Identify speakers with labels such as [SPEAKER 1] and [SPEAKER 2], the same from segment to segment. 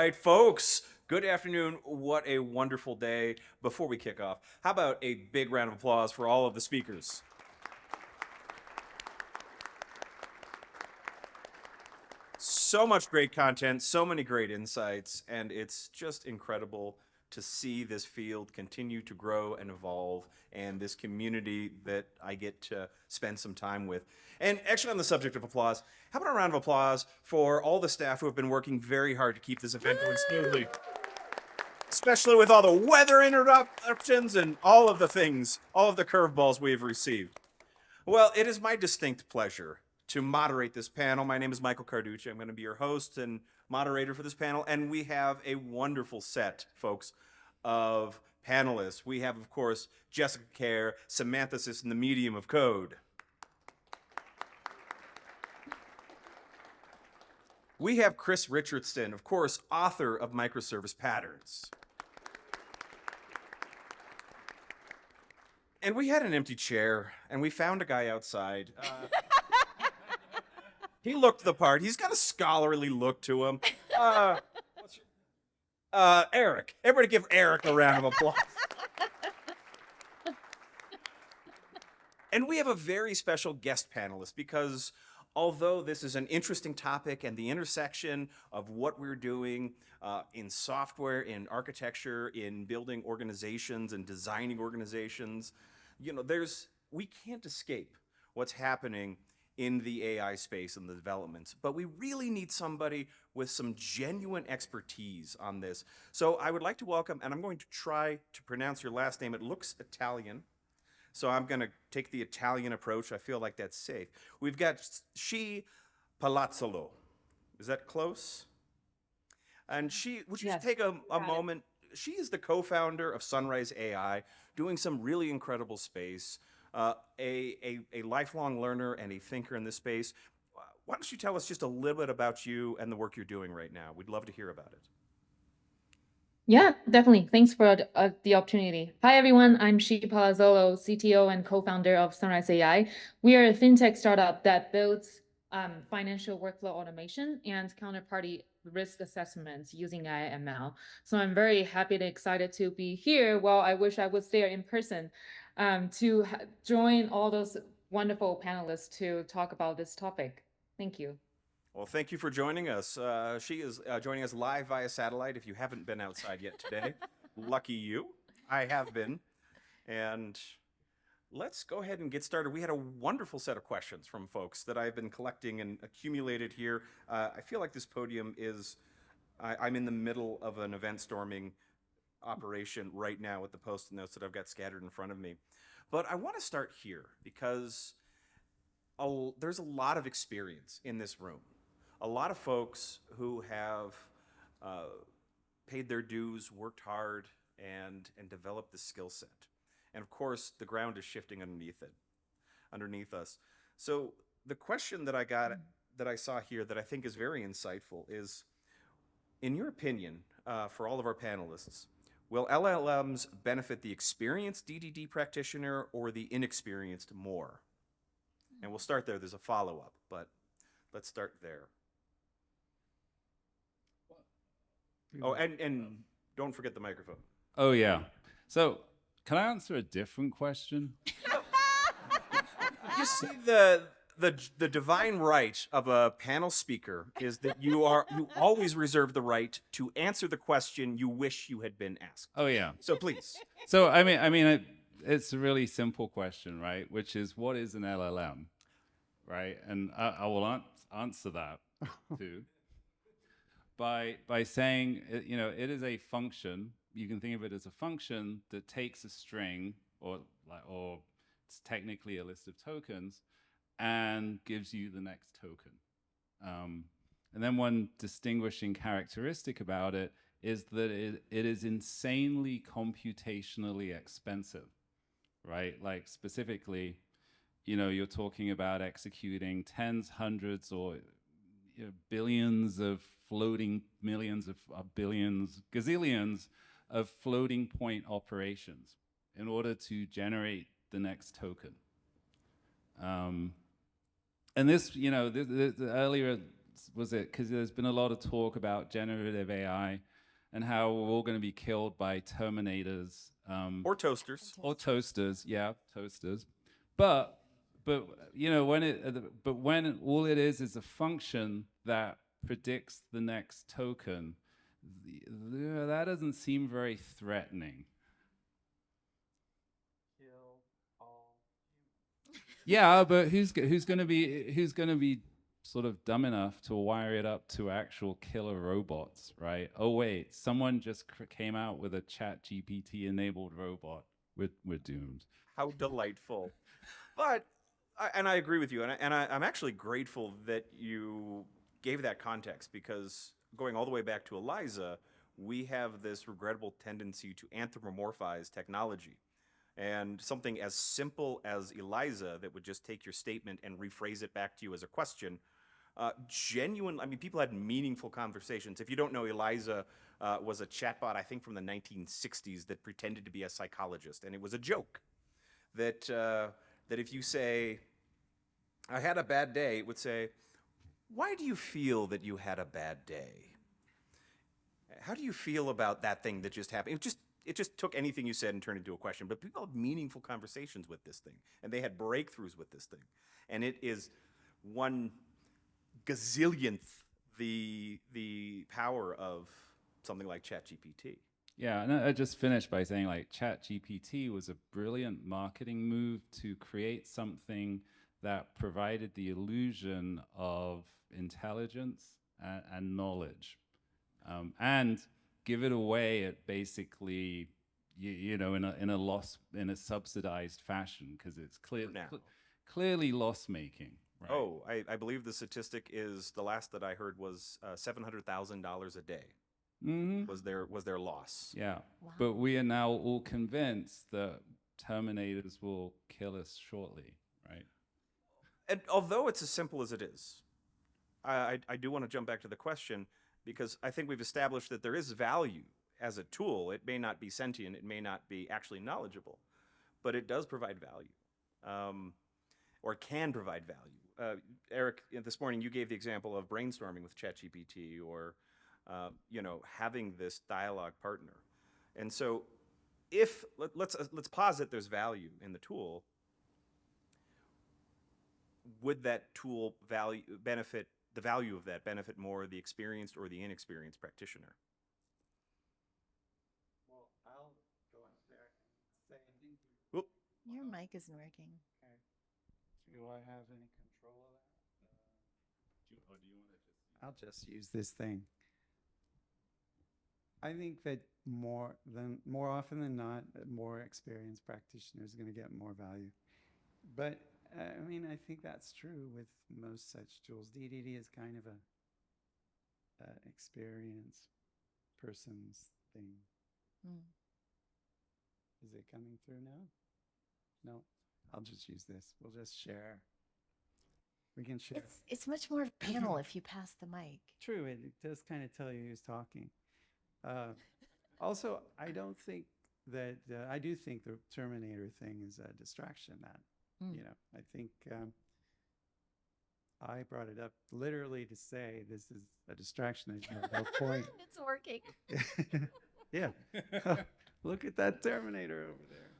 [SPEAKER 1] right, folks. Good afternoon. What a wonderful day. Before we kick off, how about a big round of applause for all of the speakers? So much great content, so many great insights, and it's just incredible to see this field continue to grow and evolve, and this community that I get to spend some time with. And actually, on the subject of applause, how about a round of applause for all the staff who have been working very hard to keep this event going smoothly, especially with all the weather interruptions and all of the things, all of the curveballs we've received. Well, it is my distinct pleasure to moderate this panel. My name is Michael Carducci. I'm going to be your host and moderator for this panel, and we have a wonderful set, folks, of panelists. We have, of course, Jessica Kerr, Semanthicist in the medium of code. We have Chris Richardson, of course, author of Microservice Patterns. And we had an empty chair, and we found a guy outside. He looked the part. He's got a scholarly look to him. Eric. Everybody give Eric a round of applause. And we have a very special guest panelist because although this is an interesting topic and the intersection of what we're doing in software, in architecture, in building organizations and designing organizations, we can't escape what's happening in the AI space and the developments, but we really need somebody with some genuine expertise on this. So I would like to welcome, and I'm going to try to pronounce your last name. It looks Italian, so I'm going to take the Italian approach. I feel like that's safe. We've got Palazzolo. Is that close? And would you just take a moment? She is the co-founder of Sunrise AI, doing some really incredible space. A lifelong learner and a thinker in this space. Why don't you tell us just a little bit about you and the work you're doing right now? We'd love to hear about it.
[SPEAKER 2] Yeah, definitely. Thanks for the opportunity. Hi, everyone. I'm Palazzolo, CTO and co-founder of Sunrise AI. We are a fintech startup that builds financial workflow automation and counterparty risk assessments using AI/ML. So I'm very happy and excited to be here. Well, I wish I was there in person to join all those wonderful panelists to talk about this topic. Thank you.
[SPEAKER 1] Well, thank you for joining us. She is joining us live via satellite. If you haven't been outside yet today, lucky you. I have been. And let's go ahead and get started. We had a wonderful set of questions from folks that I've been collecting and accumulated here. I feel like this podium I'm in the middle of an event storming operation right now with the post-it notes that I've got scattered in front of me. But I want to start here because there's a lot of experience in this room. A lot of folks who have paid their dues, worked hard, and developed the skill set. And of course, the ground is shifting underneath us. So the question that I saw here that I think is very insightful is, in your opinion, for all of our panelists, will LLMs benefit the experienced DDD practitioner or the inexperienced more? And we'll start there. There's a follow-up, but let's start there. Oh, and don't forget the microphone.
[SPEAKER 3] Oh, yeah. So can I answer a different question?
[SPEAKER 1] You see, the divine right of a panel speaker is that you always reserve the right to answer the question you wish you had been asked.
[SPEAKER 3] Oh, yeah.
[SPEAKER 1] So please.
[SPEAKER 3] So, I mean, it's a really simple question, right? Which is, what is an LLM, right? And I will answer that too by saying, it is a function. You can think of it as a function that takes a string, or it's technically a list of tokens, and gives you the next token. And then one distinguishing characteristic about it is that it is insanely computationally expensive, right? Like specifically, you're talking about executing tens, hundreds, or billions of floating, millions of billions, gazillions of floating point operations in order to generate the next token. And this, earlier was it? Because there's been a lot of talk about generative AI and how we're all going to be killed by Terminators.
[SPEAKER 1] Or toasters.
[SPEAKER 3] Or toasters, yeah, toasters. But you know, when all it is a function that predicts the next token, that doesn't seem very threatening. Yeah, but who's gonna be sort of dumb enough to wire it up to actual killer robots, right? Oh wait, someone just came out with a ChatGPT enabled robot. We're doomed.
[SPEAKER 1] How delightful. But I agree with you, and I'm actually grateful that you gave that context, because going all the way back to Eliza, we have this regrettable tendency to anthropomorphize technology. And something as simple as Eliza that would just take your statement and rephrase it back to you as a question, I mean, people had meaningful conversations. If you don't know, Eliza was a chatbot, I think from the 1960s, that pretended to be a psychologist, and it was a joke that if you say, "I had a bad day," it would say, "Why do you feel that you had a bad day? How do you feel about that thing that just happened?" It just took anything you said and turned into a question. But people had meaningful conversations with this thing, and they had breakthroughs with this thing. And it is 1 gazillionth the power of something like ChatGPT.
[SPEAKER 3] Yeah, and I just finished by saying, like, ChatGPT was a brilliant marketing move to create something that provided the illusion of intelligence and knowledge, and give it away at basically, you know, in a subsidized fashion, because it's clearly loss making. Right?
[SPEAKER 1] Oh, I believe the statistic is, the last that I heard was $700,000 a day.
[SPEAKER 3] Mm-hmm.
[SPEAKER 1] was their loss.
[SPEAKER 3] Yeah. Wow. But we are now all convinced that Terminators will kill us shortly, right?
[SPEAKER 1] And although it's as simple as it is, I do want to jump back to the question, because I think we've established that there is value as a tool. It may not be sentient, it may not be actually knowledgeable, but it does provide value, or can provide value. Eric, this morning you gave the example of brainstorming with ChatGPT, or you know, having this dialogue partner. And so, if let's posit there's value in the tool, would that tool benefit more the experienced or the inexperienced practitioner?
[SPEAKER 4] Well, I'll go up there and say,
[SPEAKER 1] Whoop.
[SPEAKER 5] Your mic isn't working.
[SPEAKER 4] okay, do I have any control of that?
[SPEAKER 3] Do you want to just?
[SPEAKER 4] I'll just use this thing. I think that more often than not, more experienced practitioners are going to get more value. But I mean, I think that's true with most such tools. DDD is kind of a experienced person's thing.
[SPEAKER 5] Mm.
[SPEAKER 4] Is it coming through now? No, I'll just use this. We'll just share. We can share.
[SPEAKER 5] It's much more panel if you pass the mic.
[SPEAKER 4] True, it does kind of tell you who's talking. Also, I don't think that I do think the Terminator thing is a distraction. That you know, I think I brought it up literally to say this is a distraction. There's no point.
[SPEAKER 5] It's working.
[SPEAKER 4] Yeah, look at that Terminator over there.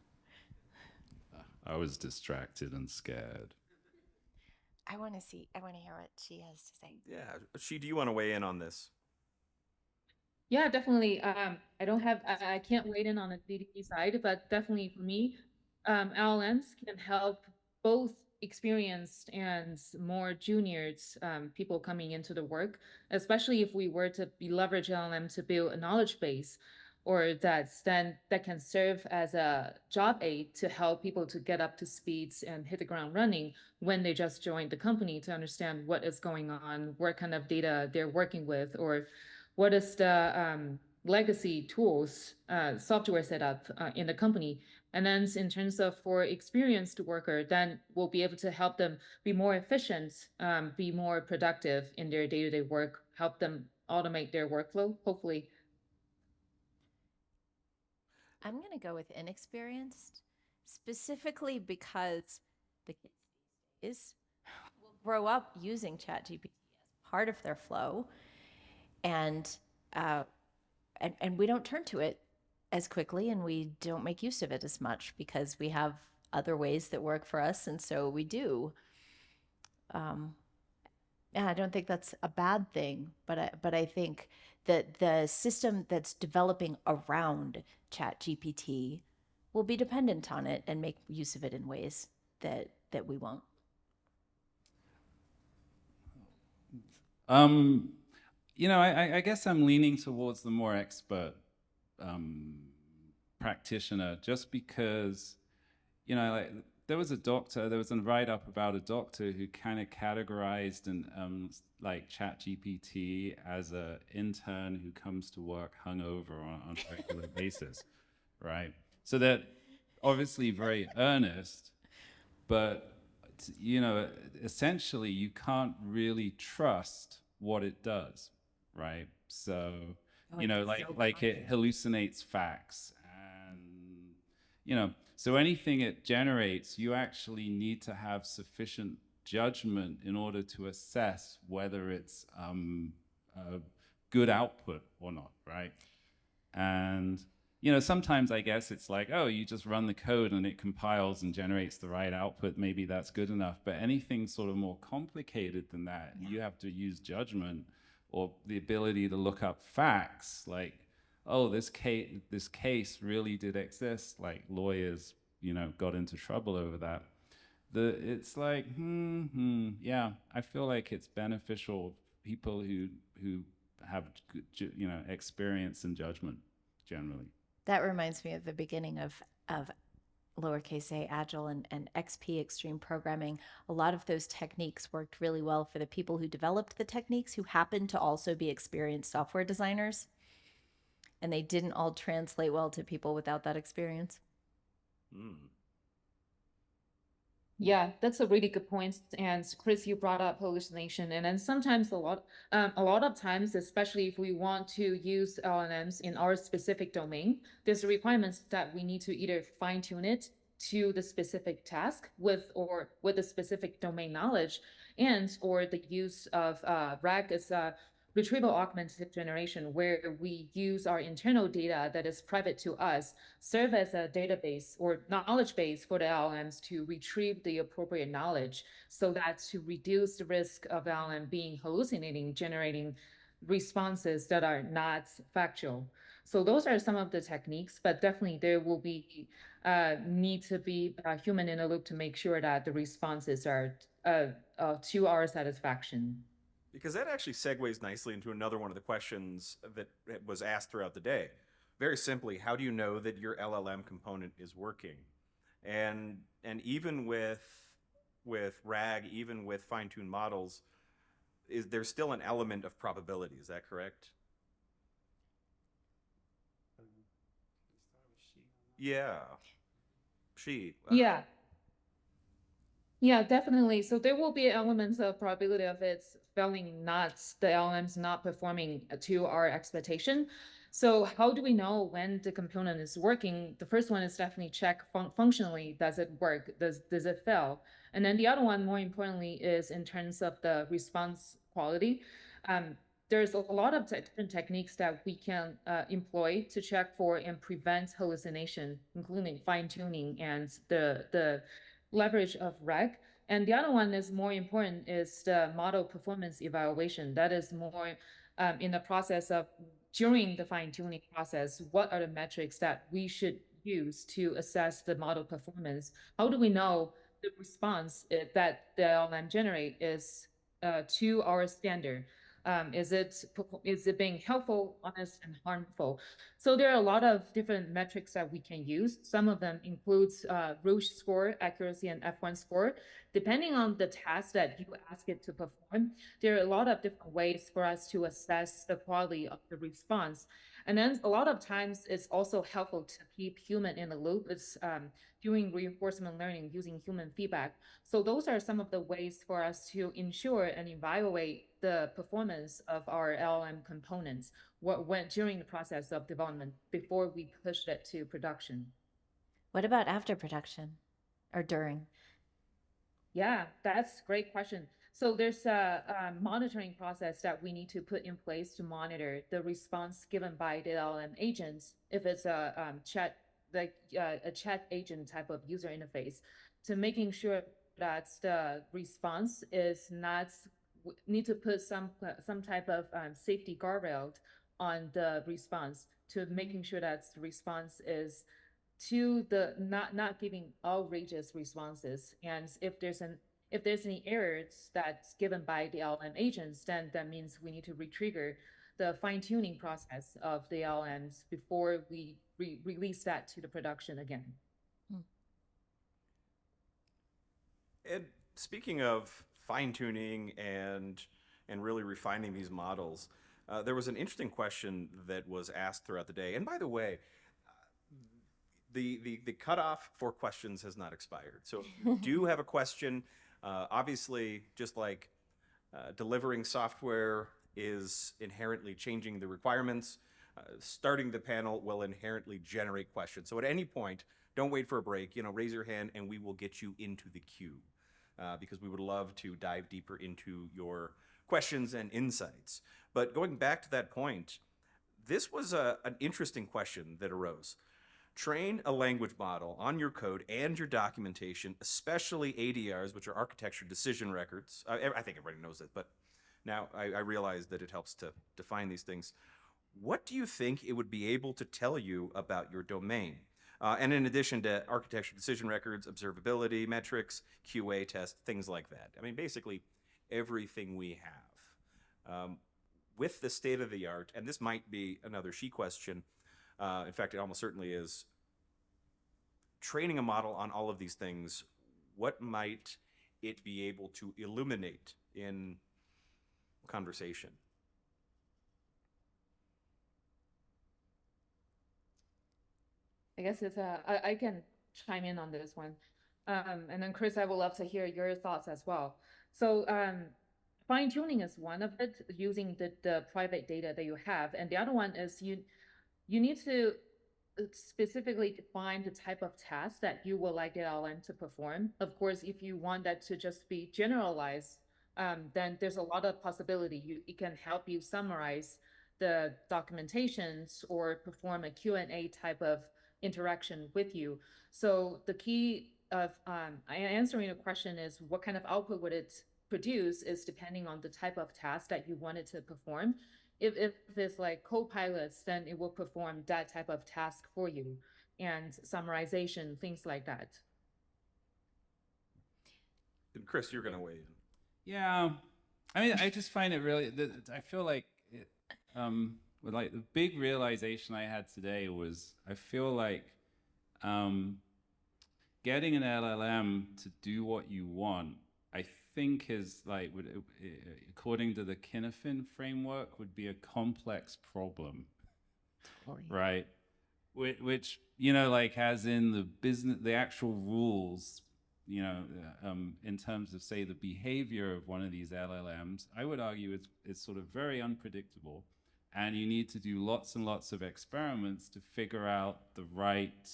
[SPEAKER 3] I was distracted and scared.
[SPEAKER 5] I want to hear what she has to say.
[SPEAKER 1] Yeah, do you want to weigh in on this?
[SPEAKER 2] Yeah, definitely. I can't weigh in on the DDD side, but definitely for me, LLMs can help both experienced and more juniors, people coming into the work, especially if we were to leverage LLM to build a knowledge base, or that can serve as a job aid to help people to get up to speeds and hit the ground running when they just joined the company, to understand what is going on, what kind of data they're working with, or what is the legacy tools, software setup in the company. And then in terms of for experienced worker, then we'll be able to help them be more efficient, be more productive in their day-to-day work, help them automate their workflow, hopefully.
[SPEAKER 5] I'm going to go with inexperienced, specifically because the kids will grow up using ChatGPT as part of their flow, and and we don't turn to it as quickly, and we don't make use of it as much because we have other ways that work for us, and so we do. And I don't think that's a bad thing, but I think that the system that's developing around ChatGPT will be dependent on it and make use of it in ways that we won't.
[SPEAKER 3] I guess I'm leaning towards the more expert practitioner, just because, like, there was a write-up about a doctor who kind of categorized like ChatGPT as an intern who comes to work hungover on a regular basis, right? So they're obviously very earnest, but essentially you can't really trust what it does, right? So like it hallucinates facts, and so anything it generates, you actually need to have sufficient judgment in order to assess whether it's a good output or not, right? And sometimes I guess it's like, oh, you just run the code and it compiles and generates the right output. Maybe that's good enough. But anything sort of more complicated than that, you have to use judgment or the ability to look up facts, like, oh, this case really did exist. Like, lawyers, got into trouble over that. It's like, yeah, I feel like it's beneficial people who have good, experience and judgment generally.
[SPEAKER 5] That reminds me of the beginning of lowercase a Agile and XP extreme programming. A lot of those techniques worked really well for the people who developed the techniques, who happened to also be experienced software designers. And they didn't all translate well to people without that experience.
[SPEAKER 2] Yeah, that's a really good point. And Chris, you brought up hallucination, and then sometimes a lot of times, especially if we want to use LLMs in our specific domain, there's requirements that we need to either fine tune it to the specific task with the specific domain knowledge, and or the use of RAG as a retrieval augmented generation, where we use our internal data that is private to us, serve as a database or knowledge base for the LLMs to retrieve the appropriate knowledge, so that to reduce the risk of LLM being hallucinating, generating responses that are not factual. So those are some of the techniques, but definitely there will be need to be a human in the loop to make sure that the responses are to our satisfaction.
[SPEAKER 1] Because that actually segues nicely into another one of the questions that was asked throughout the day. Very simply, how do you know that your LLM component is working? And even with RAG, even with fine-tuned models, there's still an element of probability. Is that correct? Yeah.
[SPEAKER 2] Yeah. Yeah, definitely. So there will be elements of probability of its failing, not the LLMs not performing to our expectation. So how do we know when the component is working? The first one is definitely check functionally, does it work? Does it fail? And then the other one, more importantly, is in terms of the response quality. There's a lot of different techniques that we can employ to check for and prevent hallucination, including fine tuning and the leverage of RAG. And the other one is more important, is the model performance evaluation. That is more in the process of, during the fine-tuning process, what are the metrics that we should use to assess the model performance? How do we know the response that the LLM generate is to our standard? Is it being helpful, honest, and harmful? So there are a lot of different metrics that we can use. Some of them includes Rouge score, accuracy, and F1 score. Depending on the task that you ask it to perform, there are a lot of different ways for us to assess the quality of the response. And then a lot of times it's also helpful to keep human in the loop. It's doing reinforcement learning using human feedback. So those are some of the ways for us to ensure and evaluate the performance of our LLM components during the process of development before we push it to production.
[SPEAKER 5] What about after production or during?
[SPEAKER 2] Yeah, that's a great question. So there's a monitoring process that we need to put in place to monitor the response given by the LLM agents. If it's a chat, like a chat agent type of user interface, to making sure that the response is not need to put some type of safety guardrail on the response to making sure that the response is to the not giving outrageous responses. And if there's any errors that's given by the LLM agents, then that means we need to retrigger the fine-tuning process of the LLMs before we release that to the production again.
[SPEAKER 1] And speaking of fine-tuning and really refining these models, there was an interesting question that was asked throughout the day. And by the way, the cutoff for questions has not expired. So if you do have a question, obviously, just like delivering software is inherently changing the requirements, starting the panel will inherently generate questions. So at any point, don't wait for a break. Raise your hand and we will get you into the queue because we would love to dive deeper into your questions and insights. But going back to that point, this was an interesting question that arose. Train a language model on your code and your documentation, especially ADRs, which are architecture decision records. I think everybody knows it, but now I realize that it helps to define these things. What do you think it would be able to tell you about your domain? And in addition to architecture decision records, observability, metrics, QA tests, things like that. I mean, basically everything we have. With the state of the art, and this might be another she question, in fact, it almost certainly is, training a model on all of these things, what might it be able to illuminate in conversation?
[SPEAKER 2] I guess it's I can chime in on this one. And then Chris, I would love to hear your thoughts as well. So fine tuning is one of it, using the private data that you have. And the other one is you need to specifically define the type of task that you would like the LLM to perform. Of course, if you want that to just be generalized, then there's a lot of possibility. It can help you summarize the documentations or perform a Q&A type of interaction with you. So the key of answering the question is what kind of output would it produce is depending on the type of task that you want it to perform. If it's like co-pilots, then it will perform that type of task for you, and summarization, things like that.
[SPEAKER 1] And Chris, you're going to weigh in.
[SPEAKER 3] Yeah, I mean, I just find it really. I feel like it, like the big realization I had today was I feel like getting an LLM to do what you want, I think is like, according to the Kinefin framework, would be a complex problem, right? Which like as in the business, the actual rules, in terms of say the behavior of one of these LLMs, I would argue it's sort of very unpredictable, and you need to do lots and lots of experiments to figure out the right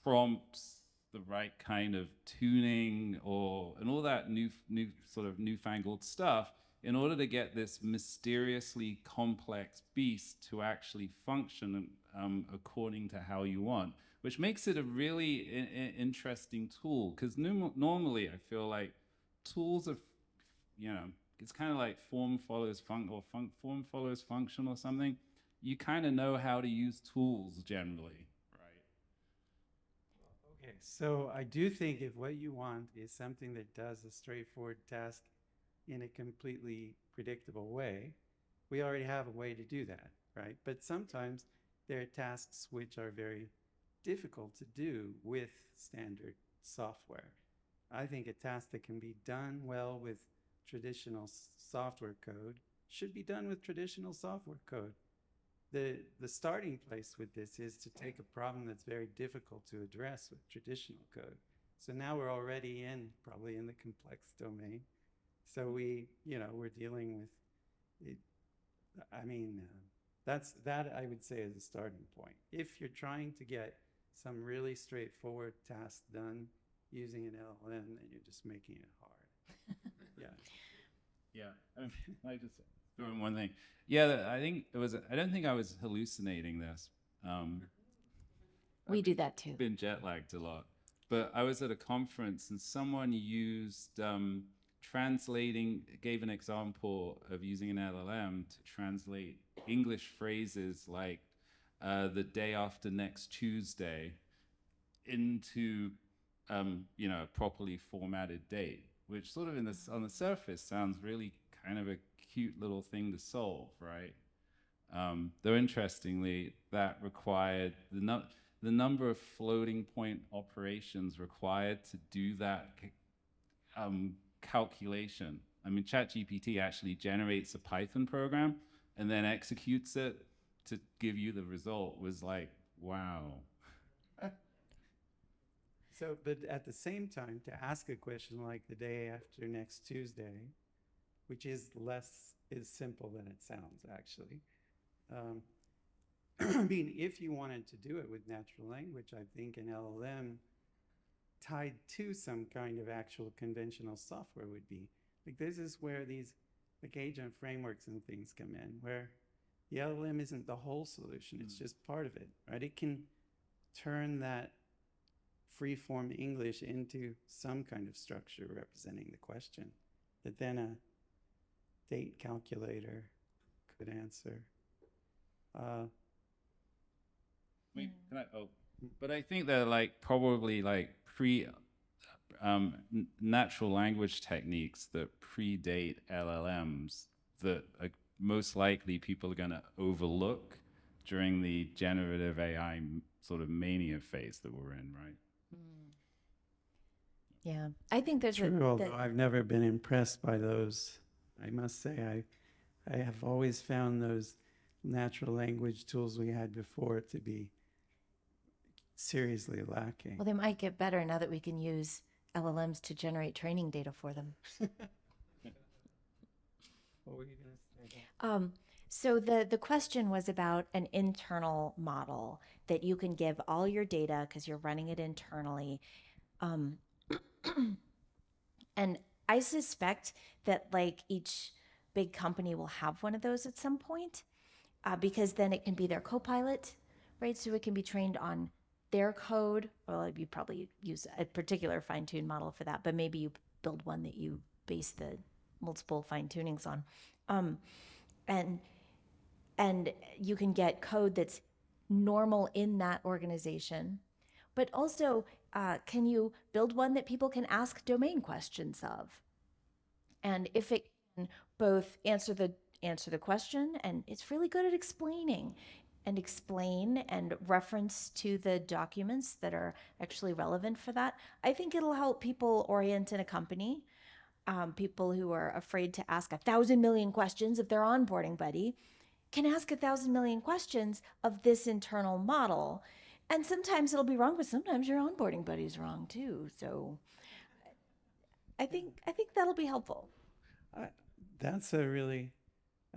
[SPEAKER 3] prompts, the right kind of tuning, and all that new sort of newfangled stuff in order to get this mysteriously complex beast to actually function according to how you want, which makes it a really interesting tool. Because normally I feel like tools are, it's kind of like form follows form follows function or something. You kind of know how to use tools generally.
[SPEAKER 4] Okay, so I do think if what you want is something that does a straightforward task in a completely predictable way, we already have a way to do that, right? But sometimes there are tasks which are very difficult to do with standard software. I think a task that can be done well with traditional software code should be done with traditional software code. The starting place with this is to take a problem that's very difficult to address with traditional code. So now we're already probably in the complex domain. So we're dealing with it. I mean, that I would say is a starting point. If you're trying to get some really straightforward task done using an LLM, then you're just making it hard. Yeah.
[SPEAKER 3] Yeah, I just threw in one thing. Yeah, I think it was. I don't think I was hallucinating this.
[SPEAKER 5] We do that too.
[SPEAKER 3] Been jet lagged a lot, but I was at a conference and someone used gave an example of using an LLM to translate English phrases like the day after next Tuesday into a properly formatted date, which sort of on the surface sounds really kind of a cute little thing to solve, right? Though interestingly, that required the number of floating point operations required to do that calculation. I mean, ChatGPT actually generates a Python program and then executes it to give you the result. Was like, wow.
[SPEAKER 4] So, but at the same time, to ask a question like the day after next Tuesday, which is simple than it sounds, actually. I mean, if you wanted to do it with natural language, I think an LLM tied to some kind of actual conventional software would be. Like, this is where these like agent frameworks and things come in, where the LLM isn't the whole solution, it's just part of it, right? It can turn that free-form English into some kind of structure representing the question that then a date calculator could answer.
[SPEAKER 3] But I think they're like probably like natural language techniques that predate LLMs that are most likely people are going to overlook during the generative AI sort of mania phase that we're in, right?
[SPEAKER 5] Yeah, I think there's
[SPEAKER 4] True, although I've never been impressed by those. I must say, I have always found those natural language tools we had before to be seriously lacking.
[SPEAKER 5] Well, they might get better now that we can use LLMs to generate training data for them.
[SPEAKER 4] What were you going to say?
[SPEAKER 5] So the question was about an internal model that you can give all your data because you're running it internally. And I suspect that like each big company will have one of those at some point because then it can be their co-pilot, right? So it can be trained on their code. Well, you probably use a particular fine-tuned model for that, but maybe you build one that you base the multiple fine-tunings on. And you can get code that's normal in that organization, but also can you build one that people can ask domain questions of? And if it can both answer the question, and it's really good at explain and reference to the documents that are actually relevant for that, I think it'll help people orient in a company. People who are afraid to ask 1,000 million questions of their onboarding buddy can ask 1,000 million questions of this internal model. And sometimes it'll be wrong, but sometimes your onboarding buddy's wrong too. So I think that'll be helpful.
[SPEAKER 4] That's a really,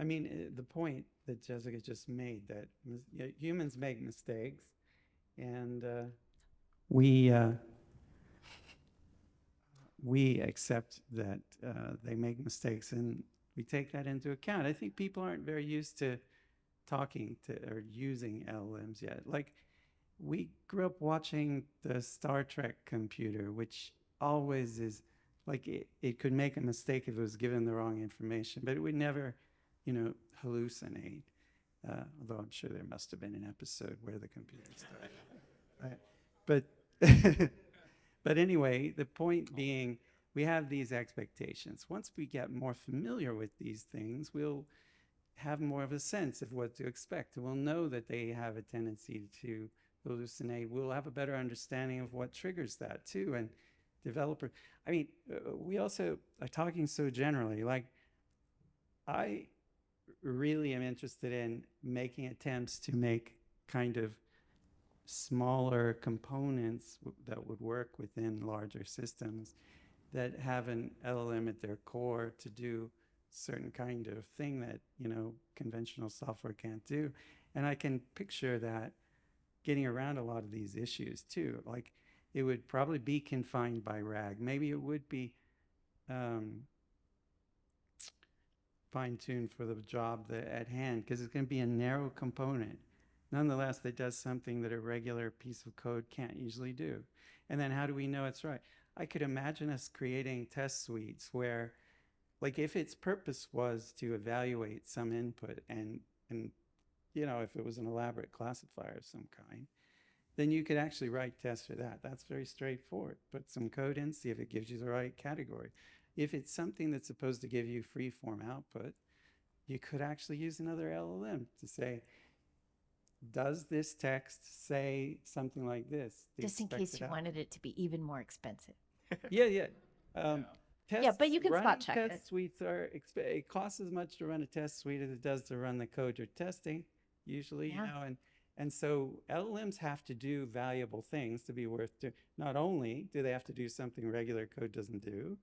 [SPEAKER 4] I mean, the point that Jessica just made, that humans make mistakes, and we accept that they make mistakes, and we take that into account. I think people aren't very used to talking to or using LLMs yet. Like, we grew up watching the Star Trek computer, which always is like it could make a mistake if it was given the wrong information, but it would never, hallucinate. Although I'm sure there must have been an episode where the computer started. Right? But but anyway, the point being, we have these expectations. Once we get more familiar with these things, we'll have more of a sense of what to expect. We'll know that they have a tendency to hallucinate. We'll have a better understanding of what triggers that too. And we also are talking so generally. Like, I really am interested in making attempts to make kind of smaller components that would work within larger systems that have an LLM at their core to do certain kind of thing that conventional software can't do. And I can picture that getting around a lot of these issues too. Like, it would probably be confined by RAG. Maybe it would be fine-tuned for the job at hand, because it's going to be a narrow component. Nonetheless, that does something that a regular piece of code can't usually do. And then how do we know it's right? I could imagine us creating test suites where, like, if its purpose was to evaluate some input and if it was an elaborate classifier of some kind, then you could actually write tests for that. That's very straightforward. Put some code in, see if it gives you the right category. If it's something that's supposed to give you free-form output, you could actually use another LLM to say, does this text say something like this?
[SPEAKER 5] Just in case you wanted it to be even more expensive.
[SPEAKER 4] Yeah.
[SPEAKER 5] But you can spot
[SPEAKER 4] running
[SPEAKER 5] check
[SPEAKER 4] test
[SPEAKER 5] it.
[SPEAKER 4] suites it costs as much to run a test suite as it does to run the code you're testing, usually,
[SPEAKER 5] Yeah.
[SPEAKER 4] and so LLMs have to do valuable things to be worth doing. Not only do they have to do something regular code doesn't do,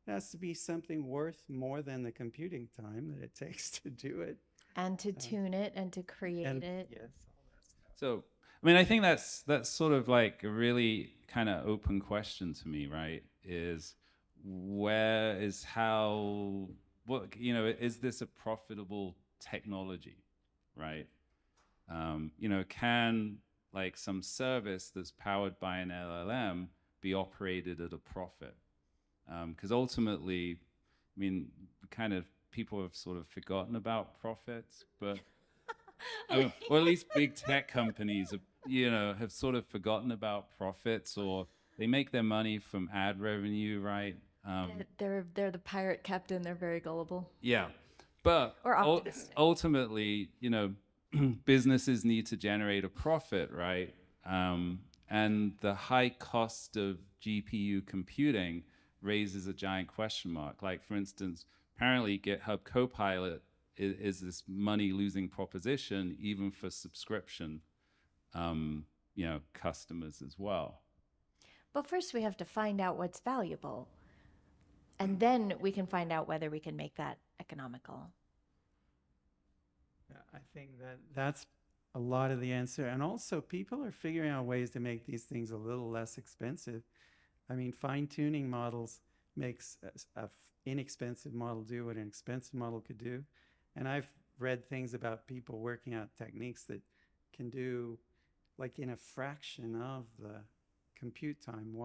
[SPEAKER 4] it has to be something worth more than the computing time that it takes to do it.
[SPEAKER 5] And to tune it and to create it.
[SPEAKER 4] Yes.
[SPEAKER 3] So, I mean, I think that's sort of like a really kind of open question to me, right? Is is this a profitable technology, right? Can like some service that's powered by an LLM be operated at a profit? Because ultimately, I mean, kind of people have sort of forgotten about profits, but or at least big tech companies have sort of forgotten about profits, or they make their money from ad revenue, right?
[SPEAKER 5] They're the pirate captain. They're very gullible.
[SPEAKER 3] Yeah, but
[SPEAKER 5] Or optimistic.
[SPEAKER 3] ultimately, businesses need to generate a profit, right? And the high cost of GPU computing raises a giant question mark. Like, for instance, apparently GitHub Copilot is this money-losing proposition, even for subscription, customers as well.
[SPEAKER 5] But first, we have to find out what's valuable. And then we can find out whether we can make that economical.
[SPEAKER 4] Yeah, I think that's a lot of the answer. And also, people are figuring out ways to make these things a little less expensive. I mean, fine-tuning models makes a inexpensive model do what an expensive model could do. And I've read things about people working out techniques that can do, like, in a fraction of the compute time,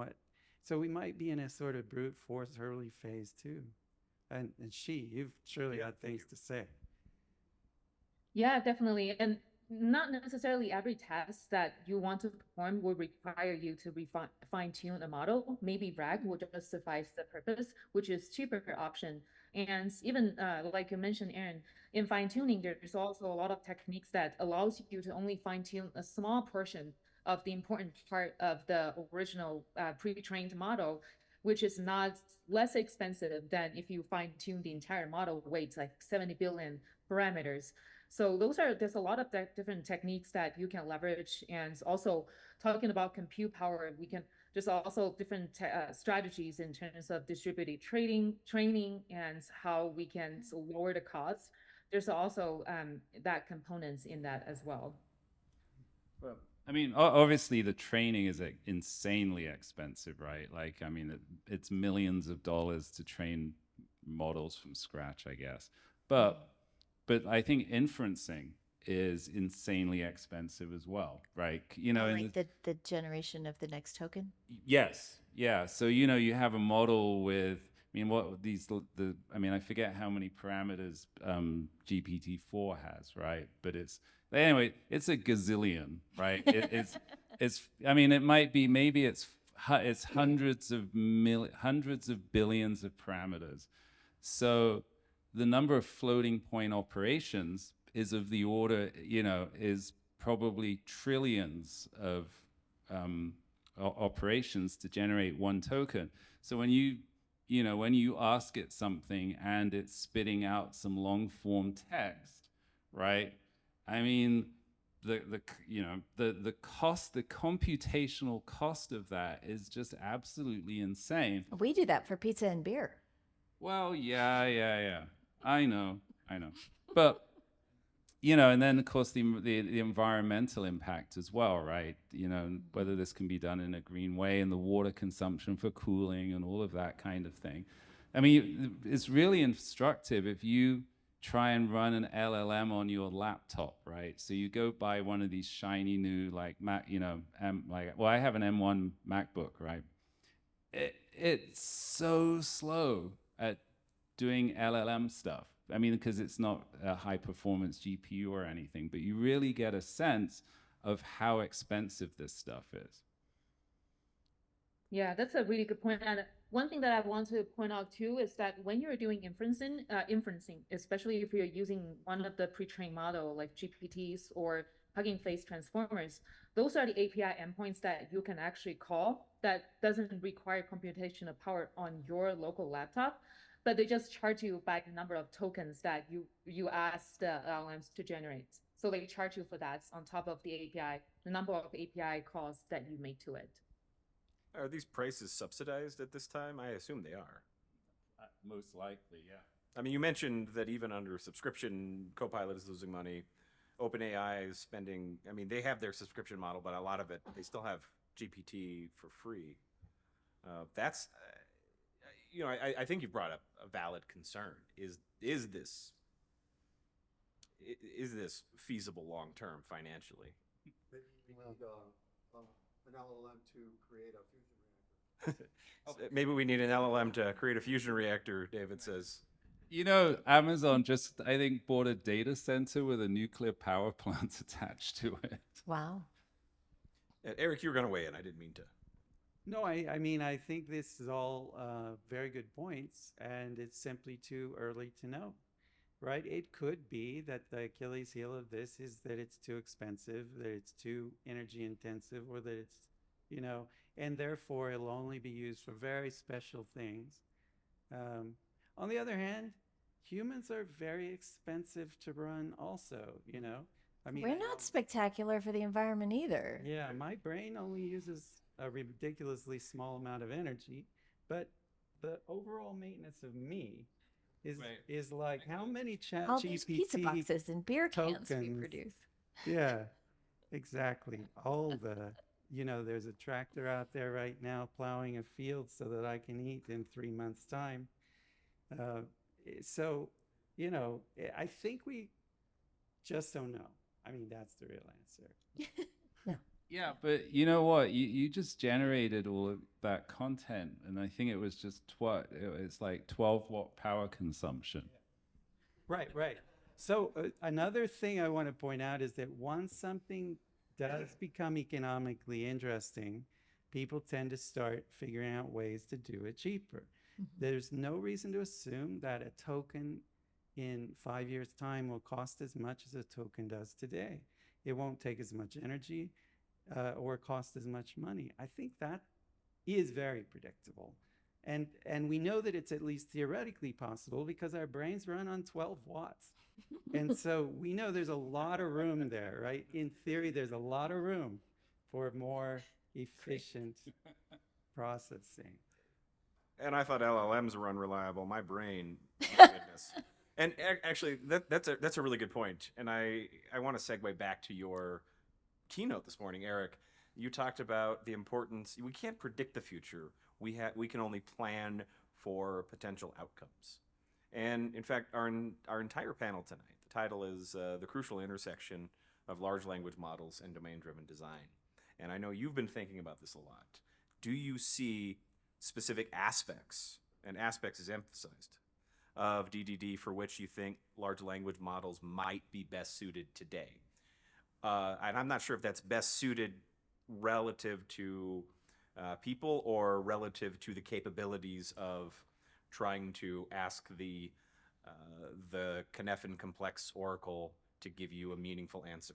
[SPEAKER 4] so we might be in a sort of brute force early phase too. And you've surely got things to say.
[SPEAKER 2] Yeah, definitely. And not necessarily every task that you want to perform will require you to fine tune a model. Maybe RAG will just suffice the purpose, which is cheaper option. And even like you mentioned, Aaron, in fine tuning, there's also a lot of techniques that allows you to only fine tune a small portion of the important part of the original pre-trained model, which is not less expensive than if you fine tune the entire model weights like 70 billion parameters. So there's a lot of different techniques that you can leverage. And also talking about compute power, there's also different strategies in terms of distributed training and how we can lower the cost. There's also that components in that as well.
[SPEAKER 3] Well, I mean, obviously the training is insanely expensive, right? Like, I mean, it's millions of dollars to train models from scratch, I guess. But I think inferencing is insanely expensive as well, right?
[SPEAKER 5] Like the generation of the next token?
[SPEAKER 3] Yes. Yeah. So, you have a model with, I forget how many parameters GPT-4 has, right? But anyway, it's a gazillion, right? It might be, maybe it's hundreds of billions of parameters. So the number of floating point operations is of the order, is probably trillions of operations to generate one token. So when you ask it something and it's spitting out some long form text, right? I mean, the computational cost of that is just absolutely insane.
[SPEAKER 5] We do that for pizza and beer.
[SPEAKER 3] Well, yeah. I know. But, and then of course the environmental impact as well, right? Whether this can be done in a green way, and the water consumption for cooling and all of that kind of thing. I mean, it's really instructive if you try and run an LLM on your laptop, right? So you go buy one of these shiny new like Mac, you know, well, I have an M1 MacBook, right? It's so slow at doing LLM stuff. I mean, because it's not a high performance GPU or anything, but you really get a sense of how expensive this stuff is.
[SPEAKER 2] Yeah, that's a really good point. And one thing that I want to point out too is that when you're doing inferencing, especially if you're using one of the pre-trained model like GPTs or Hugging Face transformers, those are the API endpoints that you can actually call that doesn't require computational power on your local laptop, but they just charge you by the number of tokens that you ask the LLMs to generate. So they charge you for that on top of the API, the number of API calls that you make to it.
[SPEAKER 1] Are these prices subsidized at this time? I assume they are.
[SPEAKER 3] Most likely, yeah.
[SPEAKER 1] I mean, you mentioned that even under subscription, Copilot is losing money. OpenAI is spending, I mean, they have their subscription model, but a lot of it, they still have GPT for free. That's, you know, I think you brought up a valid concern. Is this feasible long term financially?
[SPEAKER 6] Maybe we need an LLM to create a fusion reactor.
[SPEAKER 1] Maybe we need an LLM to create a fusion reactor, David says.
[SPEAKER 3] You know, Amazon just, I think, bought a data center with a nuclear power plant attached to it.
[SPEAKER 5] Wow.
[SPEAKER 1] Eric, you were going to weigh in. I didn't mean to.
[SPEAKER 4] No, I mean, I think this is all very good points, and it's simply too early to know, right? It could be that the Achilles heel of this is that it's too expensive, that it's too energy intensive, or that it's, you know, and therefore it'll only be used for very special things. On the other hand, humans are very expensive to run also, you know? I mean,
[SPEAKER 5] We're not spectacular for the environment either.
[SPEAKER 4] yeah, my brain only uses a ridiculously small amount of energy, but the overall maintenance of me is like how many chat
[SPEAKER 5] All these pizza
[SPEAKER 4] GPT
[SPEAKER 5] boxes and beer cans we
[SPEAKER 4] tokens.
[SPEAKER 5] produce.
[SPEAKER 4] Yeah, exactly. All the, you know, there's a tractor out there right now plowing a field so that I can eat in 3 months' time. So, you know, I think we just don't know. I mean, that's the real answer.
[SPEAKER 3] Yeah, but you know what? You just generated all of that content, and I think it was just it's like 12-watt power consumption.
[SPEAKER 4] Right, right. So another thing I want to point out is that once something does become economically interesting, people tend to start figuring out ways to do it cheaper. There's no reason to assume that a token in 5 years' time will cost as much as a token does today. It won't take as much energy or cost as much money. I think that is very predictable. And we know that it's at least theoretically possible because our brains run on 12 watts. And so we know there's a lot of room there, right? In theory, there's a lot of room for more efficient processing.
[SPEAKER 1] And I thought LLMs were unreliable. My brain, my goodness. And actually, that's a really good point. And I want to segue back to your keynote this morning, Eric. You talked about the importance. We can't predict the future. We can only plan for potential outcomes. And in fact, our entire panel tonight, the title is The Crucial Intersection of Large Language Models and Domain-Driven Design. And I know you've been thinking about this a lot. Do you see specific aspects, and aspects is emphasized, of DDD for which you think large language models might be best suited today? And I'm not sure if that's best suited relative to people or relative to the capabilities of trying to ask the Cynefin complex oracle to give you a meaningful answer.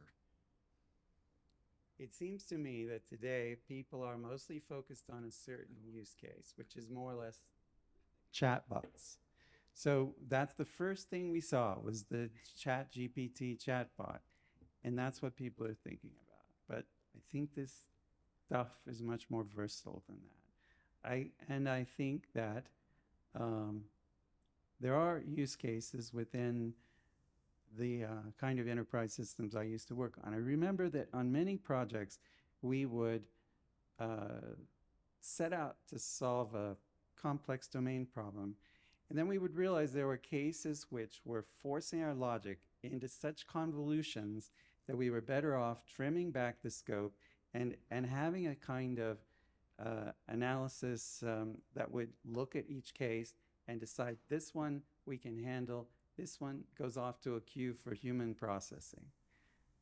[SPEAKER 4] It seems to me that today people are mostly focused on a certain use case, which is more or less chatbots. So that's the first thing we saw was the ChatGPT chatbot. And that's what people are thinking about. But I think this stuff is much more versatile than that. I think that there are use cases within the kind of enterprise systems I used to work on. I remember that on many projects, we would set out to solve a complex domain problem. And then we would realize there were cases which were forcing our logic into such convolutions that we were better off trimming back the scope and having a kind of analysis that would look at each case and decide this one we can handle, this one goes off to a queue for human processing.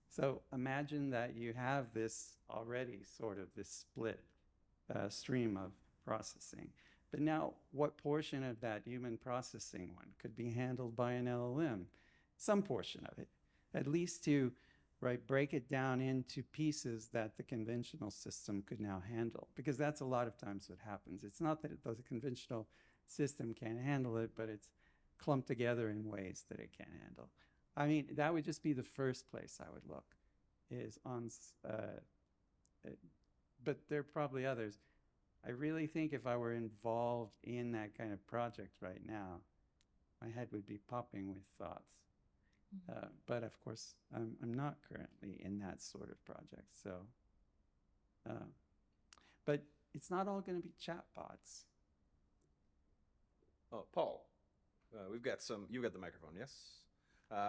[SPEAKER 4] So imagine that you have this already sort of this split stream of processing. But now what portion of that human processing one could be handled by an LLM? Some portion of it, at least to break it down into pieces that the conventional system could now handle, because that's a lot of times what happens. It's not that the conventional system can't handle it, but it's clumped together in ways that it can't handle. I mean, that would just be the first place I would look, is on, but there are probably others. I really think if I were involved in that kind of project right now, my head would be popping with thoughts. But of course, I'm not currently in that sort of project. So, but it's not all going to be chatbots.
[SPEAKER 1] Oh, Paul, we've got some. You got the microphone, yes?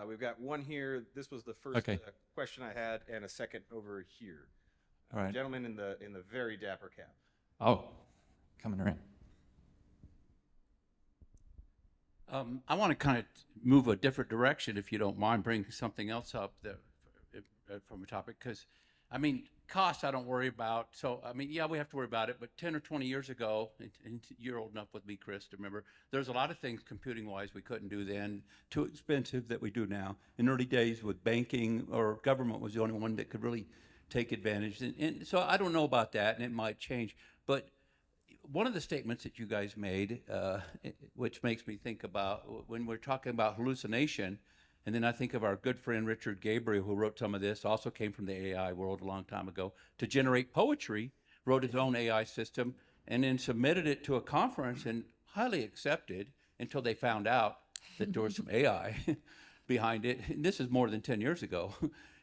[SPEAKER 1] We've got one here. This was the first question I had, and a second over here.
[SPEAKER 7] All right.
[SPEAKER 1] Gentleman in the very dapper cap.
[SPEAKER 7] Oh, coming around.
[SPEAKER 8] I want to kind of move a different direction, if you don't mind, bring something else up that, from a topic, because, I mean, cost I don't worry about. So, I mean, yeah, we have to worry about it, but 10 or 20 years ago, and you're old enough with me, Chris, to remember, there's a lot of things computing-wise we couldn't do then, too expensive that we do now. In early days with banking, or government was the only one that could really take advantage. And so I don't know about that, and it might change. But one of the statements that you guys made, which makes me think about when we're talking about hallucination, and then I think of our good friend Richard Gabriel, who wrote some of this, also came from the AI world a long time ago, to generate poetry, wrote his own AI system, and then submitted it to a conference and highly accepted until they found out that there was some AI behind it. And this is more than 10 years ago,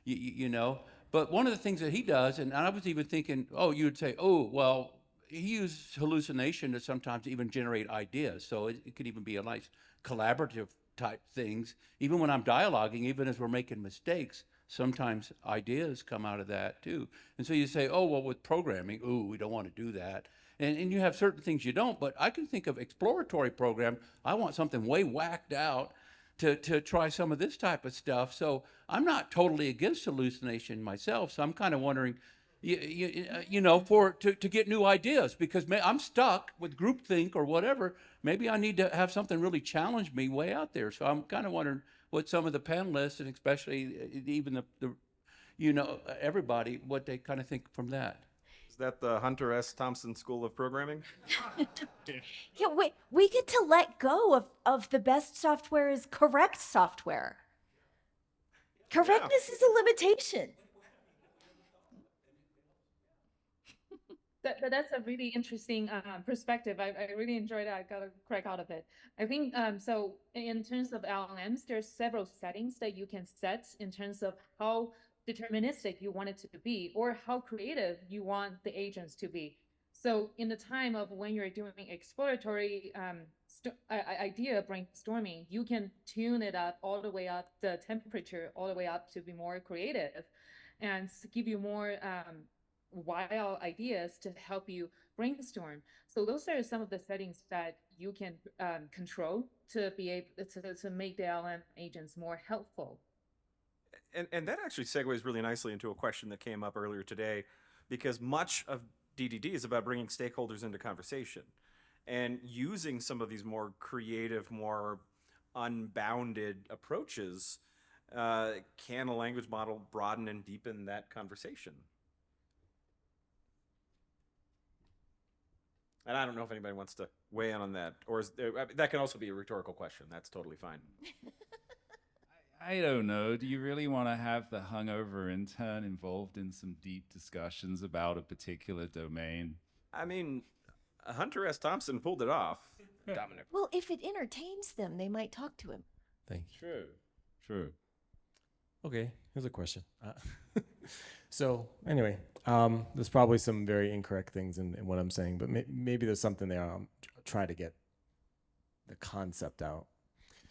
[SPEAKER 8] you know. But one of the things that he does, and I was even thinking, oh, you would say, oh, well, he used hallucination to sometimes even generate ideas. So it could even be a nice collaborative type things. Even when I'm dialoguing, even as we're making mistakes, sometimes ideas come out of that too. And so you say, oh, well, with programming, ooh, we don't want to do that. And you have certain things you don't, but I can think of exploratory program. I want something way whacked out to try some of this type of stuff. So I'm not totally against hallucination myself. So I'm kind of wondering, you know, to get new ideas, because I'm stuck with groupthink or whatever. Maybe I need to have something really challenge me way out there. So I'm kind of wondering what some of the panelists, and especially even the you know, everybody, what they kind of think from that.
[SPEAKER 1] Is that the Hunter S. Thompson School of Programming?
[SPEAKER 5] Yeah, we get to let go of the best software is correct software. Correctness is a limitation.
[SPEAKER 2] That's a really interesting perspective. I really enjoyed that. I got a crack out of it. I think so in terms of LLMs, there's several settings that you can set in terms of how deterministic you want it to be, or how creative you want the agents to be. So in the time of when you're doing exploratory idea brainstorming, you can tune it up all the way up, the temperature all the way up to be more creative and give you more wild ideas to help you brainstorm. So those are some of the settings that you can control to be able to make the LLM agents more helpful.
[SPEAKER 1] And that actually segues really nicely into a question that came up earlier today, because much of DDD is about bringing stakeholders into conversation and using some of these more creative, more unbounded approaches. Can a language model broaden and deepen that conversation? And I don't know if anybody wants to weigh in on that, or that can also be a rhetorical question. That's totally fine.
[SPEAKER 3] I don't know. Do you really want to have the hungover intern involved in some deep discussions about a particular domain?
[SPEAKER 1] I mean, Hunter S. Thompson pulled it off. Dominic.
[SPEAKER 5] Well, if it entertains them, they might talk to him.
[SPEAKER 7] Thank you.
[SPEAKER 3] True.
[SPEAKER 7] Okay, here's a question. So anyway, there's probably some very incorrect things in what I'm saying, but maybe there's something there I'll try to get the concept out.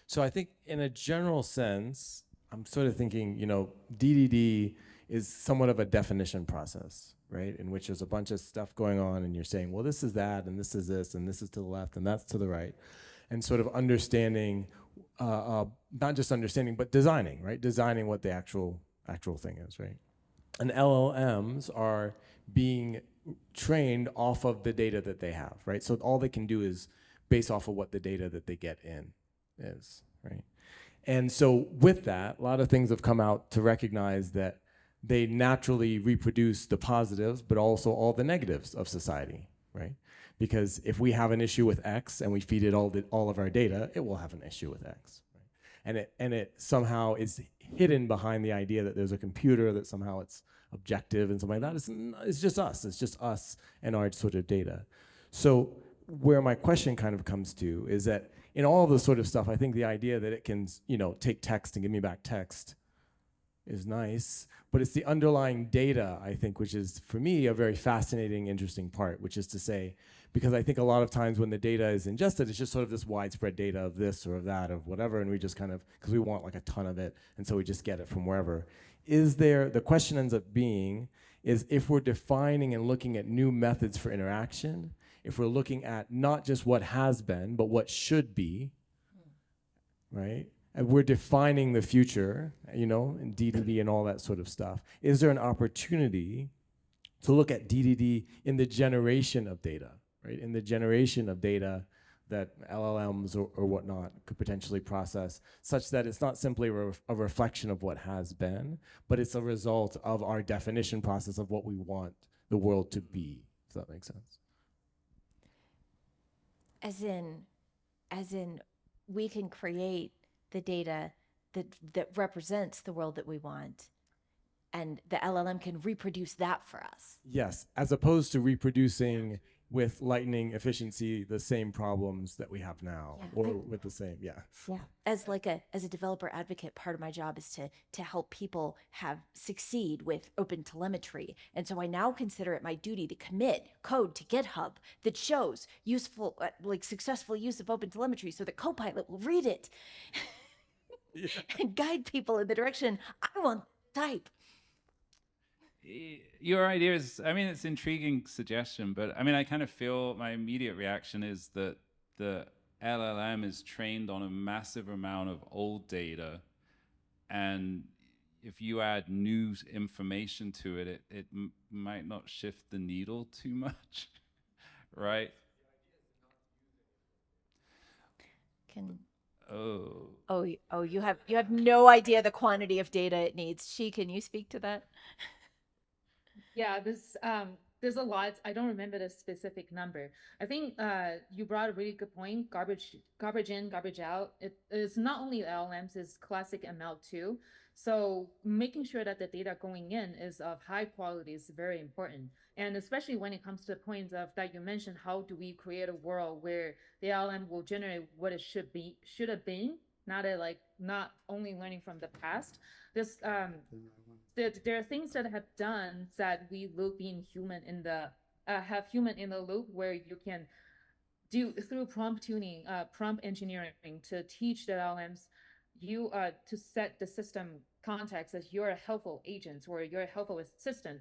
[SPEAKER 7] So I think in a general sense, I'm sort of thinking, you know, DDD is somewhat of a definition process, right? In which there's a bunch of stuff going on and you're saying, well, this is that, and this is this, and this is to the left, and that's to the right. And sort of understanding, not just understanding, but designing, right? Designing what the actual thing is, right? And LLMs are being trained off of the data that they have, right? So all they can do is base off of what the data that they get in is, right? And so with that, a lot of things have come out to recognize that they naturally reproduce the positives, but also all the negatives of society, right? Because if we have an issue with X and we feed it all of our data, it will have an issue with X, right? And it somehow is hidden behind the idea that there's a computer, that somehow it's objective and something like that. It's just us. It's just us and our sort of data. So where my question kind of comes to is that in all of this sort of stuff, I think the idea that it can, you know, take text and give me back text is nice, but it's the underlying data, I think, which is, for me, a very fascinating, interesting part, which is to say, because I think a lot of times when the data is ingested, it's just sort of this widespread data of this or of that, of whatever, and we just kind of, because we want like a ton of it, and so we just get it from wherever. The question ends up being, is if we're defining and looking at new methods for interaction, if we're looking at not just what has been, but what should be, right? And we're defining the future, you know, in DDD and all that sort of stuff. Is there an opportunity to look at DDD in the generation of data, right? In the generation of data that LLMs or whatnot could potentially process, such that it's not simply a reflection of what has been, but it's a result of our definition process of what we want the world to be. Does that make sense?
[SPEAKER 5] As in, we can create the data that represents the world that we want, and the LLM can reproduce that for us.
[SPEAKER 7] Yes, as opposed to reproducing with lightning efficiency the same problems that we have now, or with the same,
[SPEAKER 5] As a developer advocate, part of my job is to help people succeed with open telemetry. And so I now consider it my duty to commit code to GitHub that shows useful, successful use of open telemetry so that Copilot will read it and guide people in the direction I want to type.
[SPEAKER 3] Your idea is, I mean, it's an intriguing suggestion, but I mean, I kind of feel my immediate reaction is that the LLM is trained on a massive amount of old data, and if you add new information to it, it might not shift the needle too much, right?
[SPEAKER 5] You have no idea the quantity of data it needs. Can you speak to that?
[SPEAKER 2] Yeah, there's a lot. I don't remember the specific number. I think you brought a really good point. Garbage in, garbage out. It is not only LLMs, it's classic ML too. So making sure that the data going in is of high quality is very important. And especially when it comes to the point of that you mentioned, how do we create a world where the LLM will generate what it should have been, not only learning from the past. This there are things that have done that we loop in human in the have human in the loop, where you can do through prompt tuning, prompt engineering, to teach the LLMs to set the system context as you're a helpful agent or you're a helpful assistant,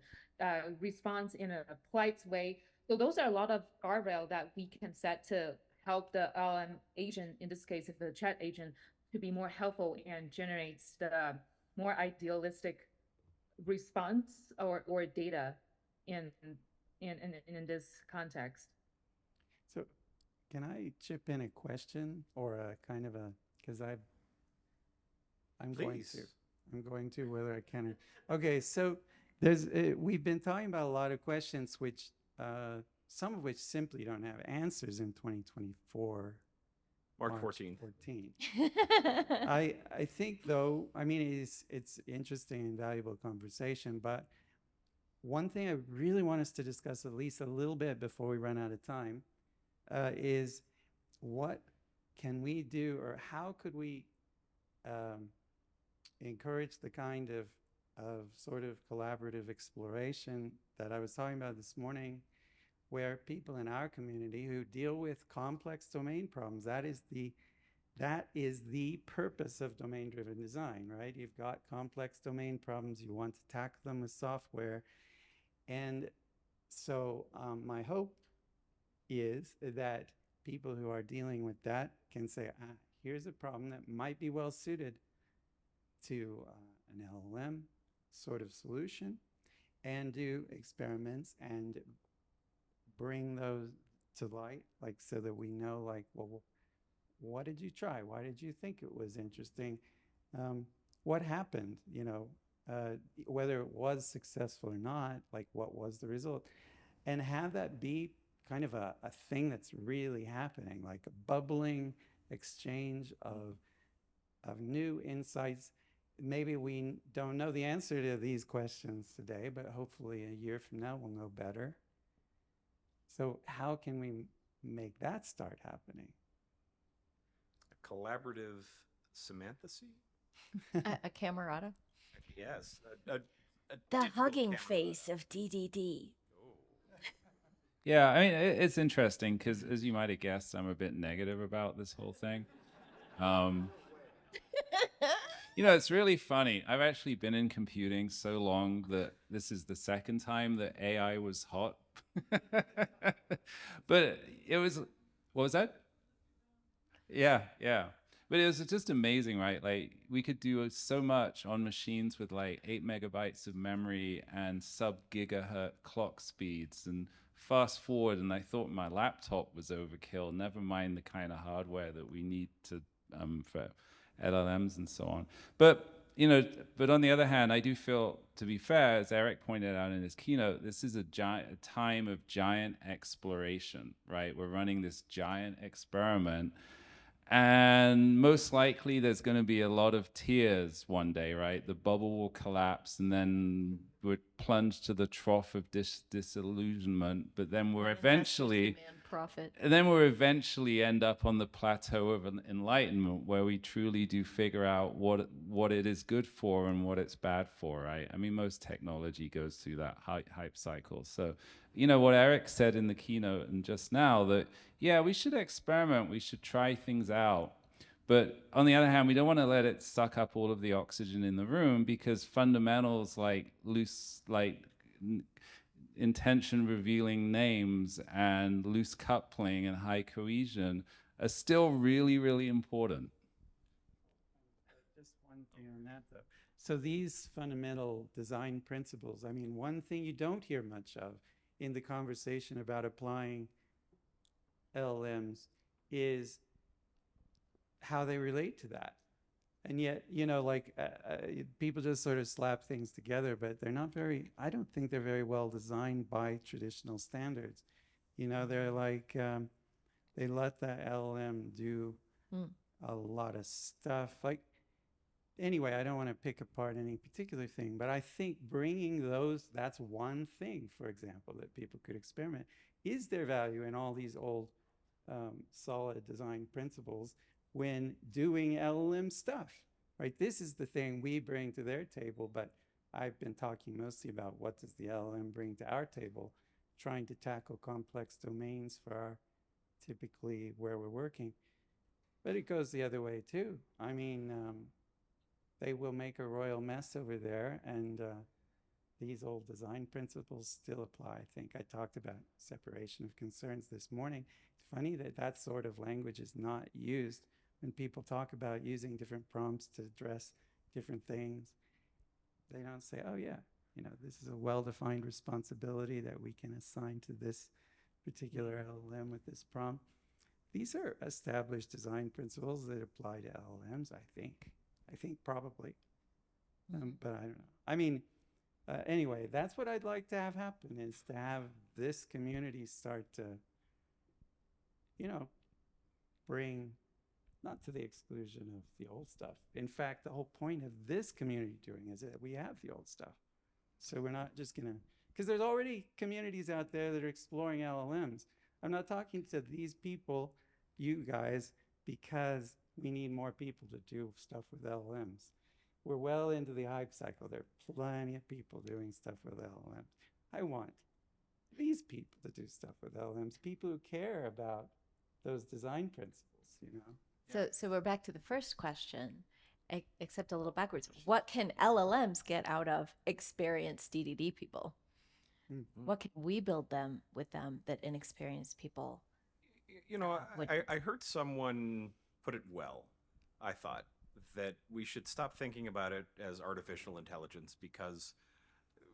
[SPEAKER 2] responds in a polite way. So those are a lot of guardrail that we can set to help the LLM agent, in this case, if the chat agent, to be more helpful and generates the more idealistic response or data in this context.
[SPEAKER 4] So can I chip in a question or a kind of a, because I'm going to whether I can. Okay, so there's we've been talking about a lot of questions which some of which simply don't have answers in 2024.
[SPEAKER 1] March 14.
[SPEAKER 4] I think, though, I mean, it's interesting and valuable conversation, but one thing I really want us to discuss at least a little bit before we run out of time is what can we do, or how could we encourage the kind of sort of collaborative exploration that I was talking about this morning, where people in our community who deal with complex domain problems, that is the purpose of domain-driven design, right? You've got complex domain problems, you want to tackle them with software. And so my hope is that people who are dealing with that can say, here's a problem that might be well suited to an LLM sort of solution, and do experiments and bring those to light, like, so that we know, like, well, what did you try? Why did you think it was interesting? What happened? You know, whether it was successful or not, like, what was the result? And have that be kind of a thing that's really happening, like a bubbling exchange of new insights. Maybe we don't know the answer to these questions today, but hopefully a year from now we'll know better. So how can we make that start happening?
[SPEAKER 1] A collaborative semantasy?
[SPEAKER 5] A camerata.
[SPEAKER 1] Yes.
[SPEAKER 9] The
[SPEAKER 1] digital
[SPEAKER 9] hugging
[SPEAKER 1] camera.
[SPEAKER 9] face of DDD.
[SPEAKER 3] Yeah, I mean, it's interesting because, as you might have guessed, I'm a bit negative about this whole thing. You know, it's really funny. I've actually been in computing so long that this is the second time that AI was hot. But it was, what was that? Yeah, yeah. But it was just amazing, right? Like, we could do so much on machines with like 8 megabytes of memory and sub-gigahertz clock speeds, and fast forward, and I thought my laptop was overkill, never mind the kind of hardware that we need to for LLMs and so on. But, you know, but on the other hand, I do feel, to be fair, as Eric pointed out in his keynote, this is a time of giant exploration, right? We're running this giant experiment, and most likely there's going to be a lot of tears one day, right? The bubble will collapse, and then we're plunged to the trough of disillusionment, but then we're eventually...
[SPEAKER 5] Profit.
[SPEAKER 3] And then we'll eventually end up on the plateau of enlightenment, where we truly do figure out what it is good for and what it's bad for, right? I mean, most technology goes through that hype cycle. So, you know, what Eric said in the keynote and just now, that, yeah, we should experiment, we should try things out. But on the other hand, we don't want to let it suck up all of the oxygen in the room, because fundamentals like intention revealing names and loose coupling and high cohesion are still really, really important.
[SPEAKER 4] Just one thing on that, though. So these fundamental design principles, I mean, one thing you don't hear much of in the conversation about applying LLMs is how they relate to that. And yet, you know, like people just sort of slap things together, but they're not very, I don't think they're very well designed by traditional standards. You know, they're like, they let the LLM do a lot of stuff. Like, anyway, I don't want to pick apart any particular thing, but I think bringing those, that's one thing, for example, that people could experiment. Is there value in all these old solid design principles when doing LLM stuff, right? This is the thing we bring to their table, but I've been talking mostly about what does the LLM bring to our table, trying to tackle complex domains for our typically where we're working. But it goes the other way too. I mean, they will make a royal mess over there, and these old design principles still apply. I think I talked about separation of concerns this morning. It's funny that that sort of language is not used when people talk about using different prompts to address different things. They don't say, oh yeah, you know, this is a well-defined responsibility that we can assign to this particular LLM with this prompt. These are established design principles that apply to LLMs, I think. I think probably, but I don't know. I mean, anyway, that's what I'd like to have happen, is to have this community start to, you know, bring, not to the exclusion of the old stuff. In fact, the whole point of this community doing is that we have the old stuff. So we're not just gonna, because there's already communities out there that are exploring LLMs. I'm not talking to these people, you guys, because we need more people to do stuff with LLMs. We're well into the hype cycle. There are plenty of people doing stuff with LLMs. I want these people to do stuff with LLMs, people who care about those design principles, you know?
[SPEAKER 5] So we're back to the first question, except a little backwards. What can LLMs get out of experienced DDD people? What can we build them with them that inexperienced people?
[SPEAKER 1] You know,
[SPEAKER 5] wouldn't?
[SPEAKER 1] I heard someone put it well. I thought that we should stop thinking about it as artificial intelligence because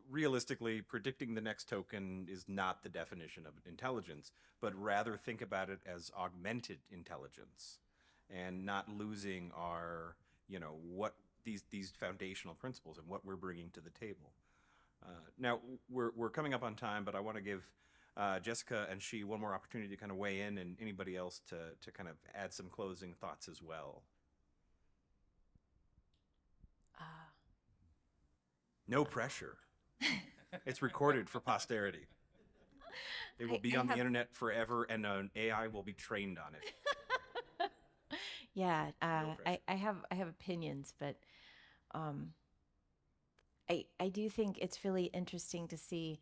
[SPEAKER 1] realistically, predicting the next token is not the definition of intelligence, but rather think about it as augmented intelligence and not losing our, you know, what these foundational principles and what we're bringing to the table. Now, we're coming up on time, but I want to give Jessica and she one more opportunity to kind of weigh in, and anybody else to kind of add some closing thoughts as well. No pressure. It's recorded for posterity. It will be on the internet forever, and an AI will be trained on it.
[SPEAKER 5] Yeah,
[SPEAKER 1] pressure.
[SPEAKER 5] I have opinions, but I do think it's really interesting to see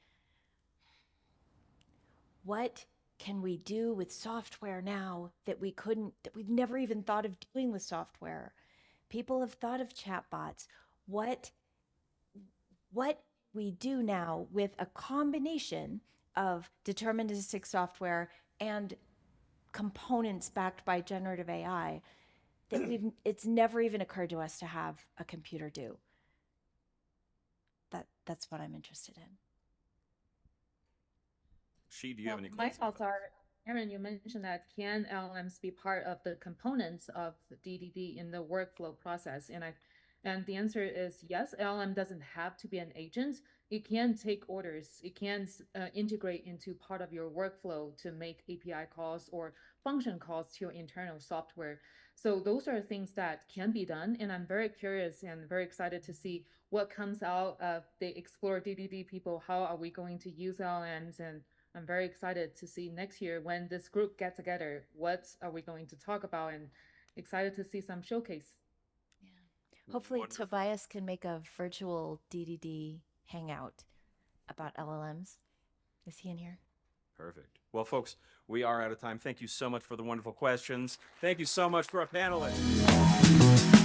[SPEAKER 5] what can we do with software now that we've never even thought of doing with software. People have thought of chatbots. What we do now with a combination of deterministic software and components backed by generative AI that it's never even occurred to us to have a computer do. That's what I'm interested in.
[SPEAKER 1] Do you have any
[SPEAKER 2] My
[SPEAKER 1] closing
[SPEAKER 2] thoughts are, Aaron, you mentioned that can LLMs be part of the components of DDD in the workflow process? And the answer is yes, LLM doesn't have to be an agent. It can take orders. It can integrate into part of your workflow to make API calls or function calls to your internal software. So those are things that can be done. And I'm very curious and very excited to see what comes out of the Explore DDD people. How are we going to use LLMs? And I'm very excited to see next year when this group gets together, what are we going to talk about, and excited to see some showcase.
[SPEAKER 5] Hopefully
[SPEAKER 1] Wonderful.
[SPEAKER 5] Tobias can make a virtual DDD hangout about LLMs. Is he in here?
[SPEAKER 1] Perfect. Well, folks, we are out of time. Thank you so much for the wonderful questions. Thank you so much for our panelists.